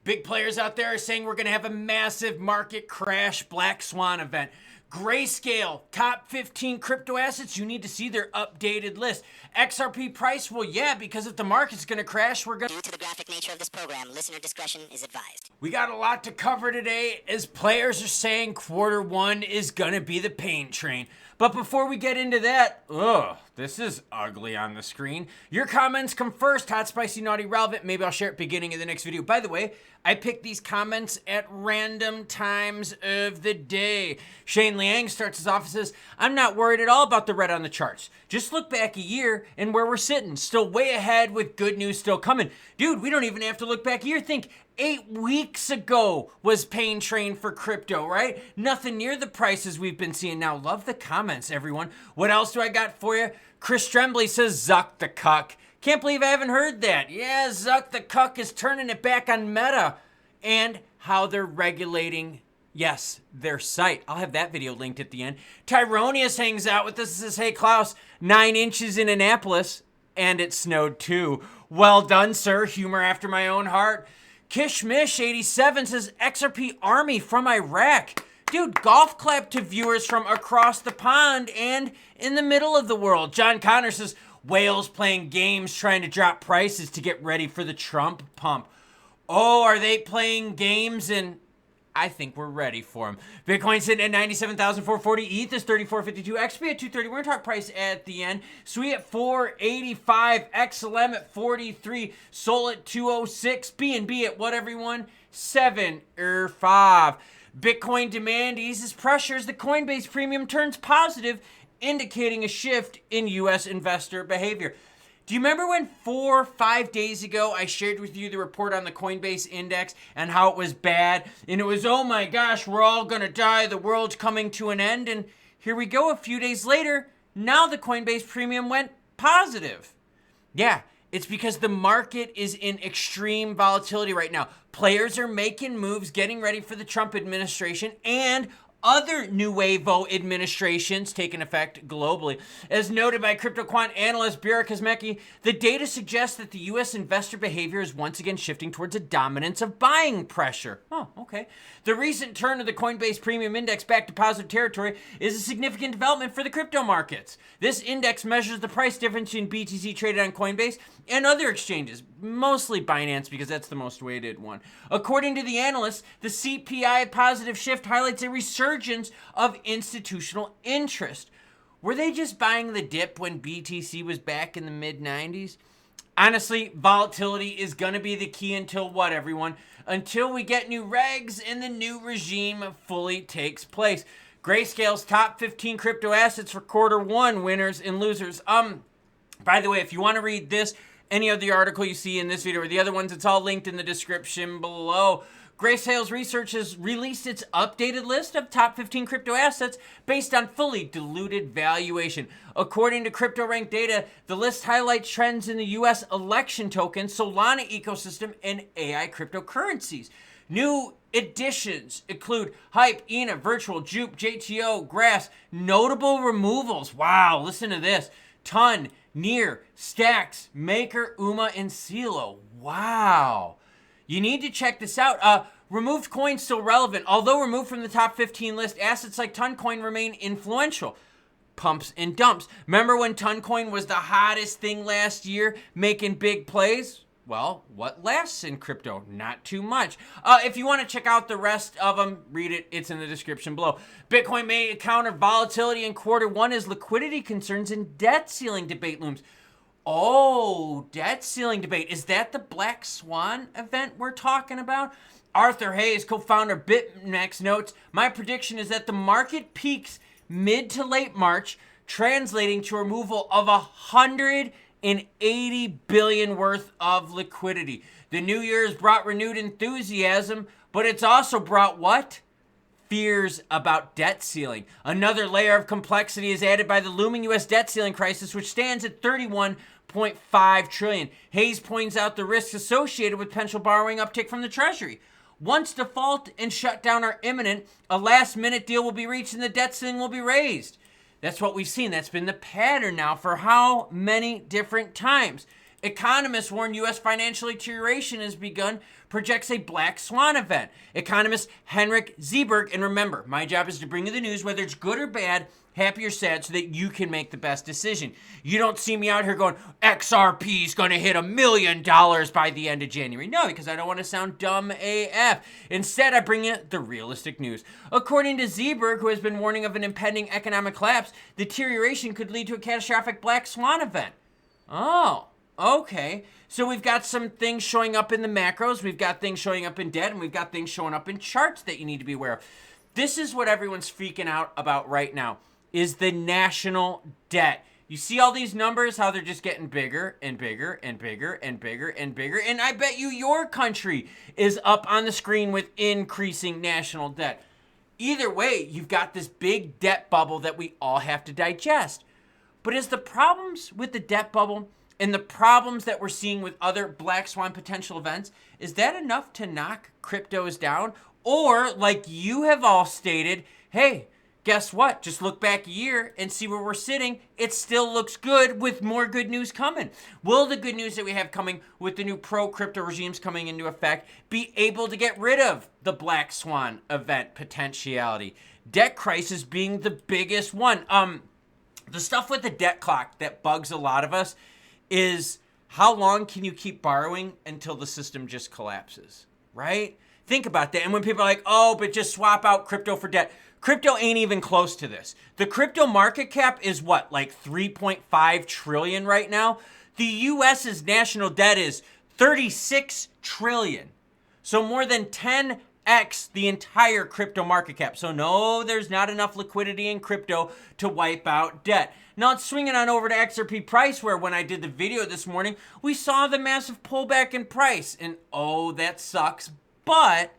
Big players out there are saying we're going to have a massive market crash Black Swan event. Grayscale, top 15 crypto assets, you need to see their updated list. XRP price, well, yeah, because if the market's going to crash, we're going to... Due to the graphic nature of this program, listener discretion is advised. We got a lot to cover today as players are saying quarter one is going to be the pain train. But before we get into that, this is ugly on the screen. Your comments come first, hot, spicy, naughty, relevant. Maybe I'll share at the beginning of the next video. By the way, I picked these comments at random times of the day. Shane Liang starts his off and says, I'm not worried at all about the red on the charts. Just look back a year and where we're sitting. Still way ahead with good news still coming. Dude, we don't even have to look back a year. Think 8 weeks ago was pain train for crypto, right? Nothing near the prices we've been seeing now. Love the comments, everyone. What else do I got for you? Chris Tremblay says, Zuck the cuck. Can't believe I haven't heard that. Yeah, Zuck the cuck is turning it back on Meta and how they're regulating, yes, their site. I'll have that video linked at the end. Tyronius hangs out with us and says, hey, Klaus, 9 inches in Annapolis, and it snowed too. Well done, sir. Humor after my own heart. Kishmish87 says, XRP Army from Iraq. Dude, golf clap to viewers from across the pond and in the middle of the world. John Connor says, whales playing games trying to drop prices to get ready for the Trump pump. Oh, are they playing games? And I think we're ready for them. Bitcoin sitting at 97,440. ETH is 34.52. XP at 230. We're going to talk price at the end. Sui at 485. XLM at 43. Sol at 206. BNB at what, everyone? 7 or 5. Bitcoin demand eases pressure as the Coinbase premium turns positive, indicating a shift in U.S. investor behavior. Do you remember when 4 or 5 days ago I shared with you the report on the Coinbase index and how it was bad? And it was, oh my gosh, we're all going to die. The world's coming to an end. And here we go a few days later. Now the Coinbase premium went positive. Yeah, it's because the market is in extreme volatility right now. Players are making moves, getting ready for the Trump administration and other nuevo administrations taking effect globally. As noted by crypto quant analyst Bira Kazmecki, the data suggests that the U.S. investor behavior is once again shifting towards a dominance of buying pressure. Oh, okay. The recent turn of the Coinbase Premium Index back to positive territory is a significant development for the crypto markets. This index measures the price difference in BTC traded on Coinbase and other exchanges, mostly Binance because that's the most weighted one. According to the analysts, the CPI positive shift highlights a resurgence of institutional interest. Were they just buying the dip when BTC was back in the mid-90s? Honestly, volatility is going to be the key until what, everyone? Until we get new regs and the new regime fully takes place. Grayscale's top 15 crypto assets for quarter one, winners and losers. By the way, if you want to read this, any of the article you see in this video or the other ones, it's all linked in the description below. Grayscale's research has released its updated list of top 15 crypto assets based on fully diluted valuation. According to CryptoRank data, the list highlights trends in the U.S. election token, Solana ecosystem, and AI cryptocurrencies. New additions include Hype, ENA, Virtual, Jupe, JTO, Grass. Notable removals. Wow, listen to this. Ton, Near, Stacks, Maker, UMA, and CeeLo. Wow. You need to check this out. Removed coins still relevant. Although removed from the top 15 list, assets like Toncoin remain influential. Pumps and dumps. Remember when Toncoin was the hottest thing last year, making big plays? Well, what lasts in crypto? Not too much. If you want to check out the rest of them, read it. It's in the description below. Bitcoin may encounter volatility in quarter one as liquidity concerns and debt ceiling debate looms. Oh, debt ceiling debate. Is that the Black Swan event we're talking about? Arthur Hayes, co-founder BitMEX, notes, my prediction is that the market peaks mid to late March, translating to removal of 180 billion worth of liquidity. The new year has brought renewed enthusiasm, but it's also brought what? Fears about debt ceiling. Another layer of complexity is added by the looming U.S. debt ceiling crisis, which stands at $31.5 trillion. Hayes points out the risks associated with potential borrowing uptick from the Treasury. Once default and shutdown are imminent, a last-minute deal will be reached and the debt ceiling will be raised. That's what we've seen. That's been the pattern now for how many different times? Economists warn U.S. financial deterioration has begun, projects a black swan event. Economist Henrik Zeberg, and remember, my job is to bring you the news, whether it's good or bad, happy or sad, so that you can make the best decision. You don't see me out here going, XRP is going to hit $1 million by the end of January. No, because I don't want to sound dumb AF. Instead, I bring you the realistic news. According to Zeberg, who has been warning of an impending economic collapse, deterioration could lead to a catastrophic black swan event. Oh. Okay, so we've got some things showing up in the macros, we've got things showing up in debt, and we've got things showing up in charts that you need to be aware of. This is what everyone's freaking out about right now, is the national debt. You see all these numbers, how they're just getting bigger and bigger and bigger and bigger and bigger, and I bet you your country is up on the screen with increasing national debt. Either way, you've got this big debt bubble that we all have to digest. But is the problems with the debt bubble and the problems that we're seeing with other black swan potential events, is that enough to knock cryptos down? Or, like you have all stated, hey, guess what? Just look back a year and see where we're sitting. It still looks good with more good news coming. Will the good news that we have coming with the new pro-crypto regimes coming into effect be able to get rid of the black swan event potentiality? Debt crisis being the biggest one. The stuff with the debt clock that bugs a lot of us is how long can you keep borrowing until the system just collapses, right? Think about that. And when people are like, oh, but just swap out crypto for debt. Crypto ain't even close to this. The crypto market cap is what, like 3.5 trillion right now? The US's national debt is 36 trillion. So more than 10x the entire crypto market cap. So no, there's not enough liquidity in crypto to wipe out debt. Now it's swinging on over to XRP price, where when I did the video this morning, we saw the massive pullback in price. And oh, that sucks. But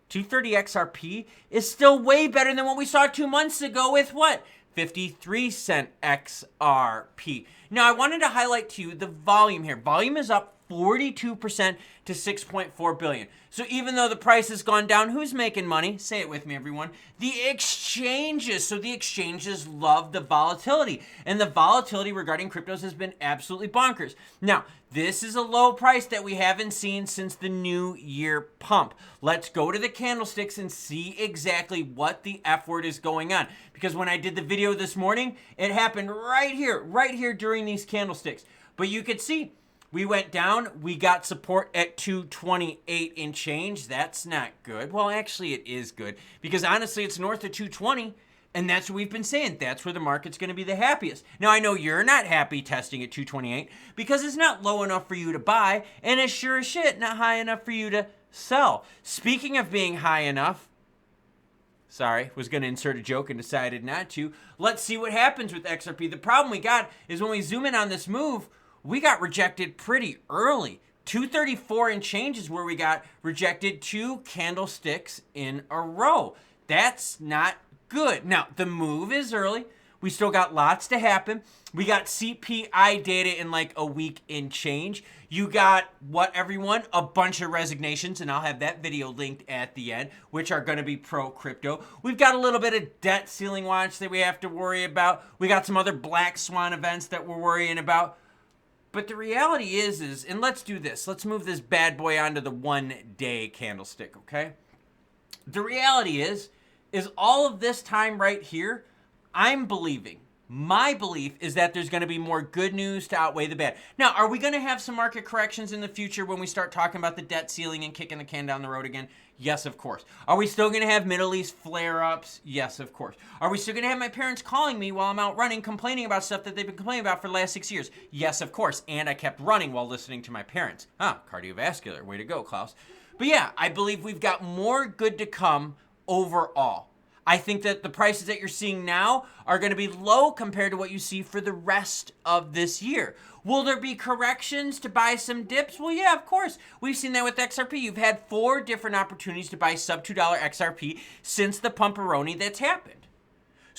230 XRP is still way better than what we saw 2 months ago with what? 53-cent XRP. Now I wanted to highlight to you the volume here. Volume is up 42% to 6.4 billion. So even though the price has gone down, who's making money? Say it with me, everyone. The exchanges. So the exchanges love the volatility. And the volatility regarding cryptos has been absolutely bonkers. Now, this is a low price that we haven't seen since the New Year pump. Let's go to the candlesticks and see exactly what the F word is going on. Because when I did the video this morning, it happened right here during these candlesticks. But you could see, we went down, we got support at 228 and change. That's not good. Well, actually it is good, because honestly it's north of 220, and that's what we've been saying. That's where the market's going to be the happiest. Now I know you're not happy testing at 228 because it's not low enough for you to buy, and it's sure as shit not high enough for you to sell. Speaking of being high enough, sorry, was going to insert a joke and decided not to. Let's see what happens with XRP. The problem we got is when we zoom in on this move, we got rejected pretty early. 234 and change is where we got rejected 2 candlesticks in a row. That's not good. Now, the move is early. We still got lots to happen. We got CPI data in like a week in change. You got, what, everyone? A bunch of resignations, and I'll have that video linked at the end, which are going to be pro-crypto. We've got a little bit of debt ceiling watch that we have to worry about. We got some other black swan events that we're worrying about. But the reality is, and let's do this. Let's move this bad boy onto the 1-day candlestick, okay? The reality is all of this time right here, I'm believing, my belief is that there's going to be more good news to outweigh the bad. Now, are we going to have some market corrections in the future when we start talking about the debt ceiling and kicking the can down the road again? Yes, of course. Are we still going to have Middle East flare-ups? Yes, of course. Are we still going to have my parents calling me while I'm out running, complaining about stuff that they've been complaining about for the last 6 years? Yes, of course. And I kept running while listening to my parents. Cardiovascular. Way to go, Klaus. But yeah, I believe we've got more good to come overall. I think that the prices that you're seeing now are going to be low compared to what you see for the rest of this year. Will there be corrections to buy some dips? Well, yeah, of course. We've seen that with XRP. You've had 4 different opportunities to buy sub $2 XRP since the pumperoni that's happened.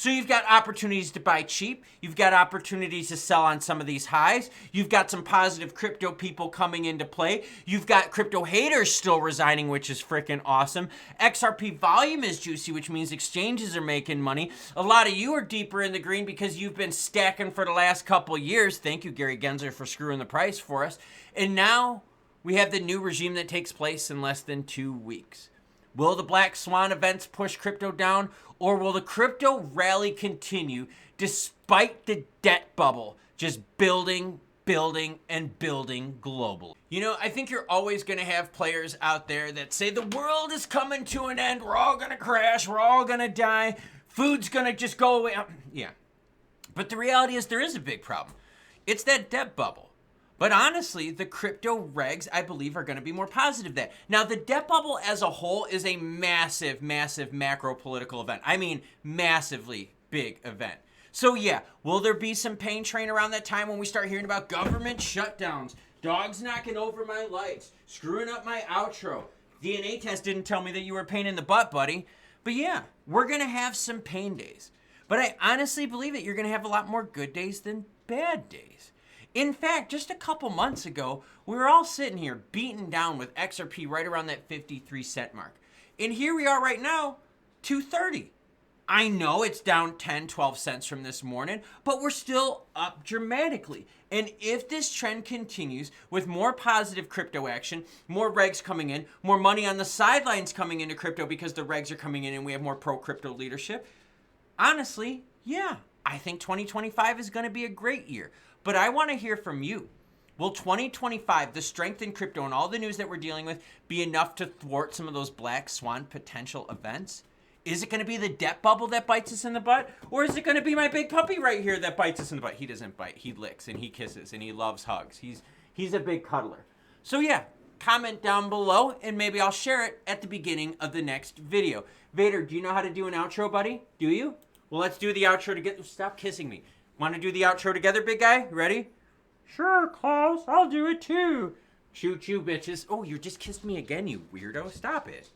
So you've got opportunities to buy cheap. You've got opportunities to sell on some of these highs. You've got some positive crypto people coming into play. You've got crypto haters still resigning, which is freaking awesome. XRP volume is juicy, which means exchanges are making money. A lot of you are deeper in the green because you've been stacking for the last couple years. Thank you, Gary Gensler, for screwing the price for us. And now we have the new regime that takes place in less than 2 weeks. Will the Black Swan events push crypto down, or will the crypto rally continue despite the debt bubble just building, and building globally? You know, I think you're always going to have players out there that say the world is coming to an end, we're all going to crash, we're all going to die, food's going to just go away. Yeah. But the reality is there is a big problem. It's that debt bubble. But honestly, the crypto regs, I believe, are going to be more positive than that. Now, the debt bubble as a whole is a massive, massive macro political event. I mean, massively big event. So yeah, will there be some pain train around that time when we start hearing about government shutdowns, dogs knocking over my lights, screwing up my outro? DNA test didn't tell me that you were a pain in the butt, buddy. But yeah, we're going to have some pain days. But I honestly believe that you're going to have a lot more good days than bad days. In fact, just a couple months ago, we were all sitting here beaten down with XRP right around that 53 cent mark. And here we are right now, 230. I know it's down 10, 12 cents from this morning, but we're still up dramatically. And if this trend continues with more positive crypto action, more regs coming in, more money on the sidelines coming into crypto because the regs are coming in and we have more pro-crypto leadership, honestly, yeah, I think 2025 is going to be a great year. But I want to hear from you. Will 2025, the strength in crypto and all the news that we're dealing with, be enough to thwart some of those black swan potential events? Is it going to be the debt bubble that bites us in the butt? Or is it going to be my big puppy right here that bites us in the butt? He doesn't bite. He licks and he kisses and he loves hugs. He's a big cuddler. So yeah, comment down below and maybe I'll share it at the beginning of the next video. Vader, do you know how to do an outro, buddy? Do you? Well, let's do the outro together. Stop kissing me. Want to do the outro together, big guy? Ready? Sure, Klaus. I'll do it too. Choo choo, bitches. Oh, you just kissed me again, you weirdo. Stop it.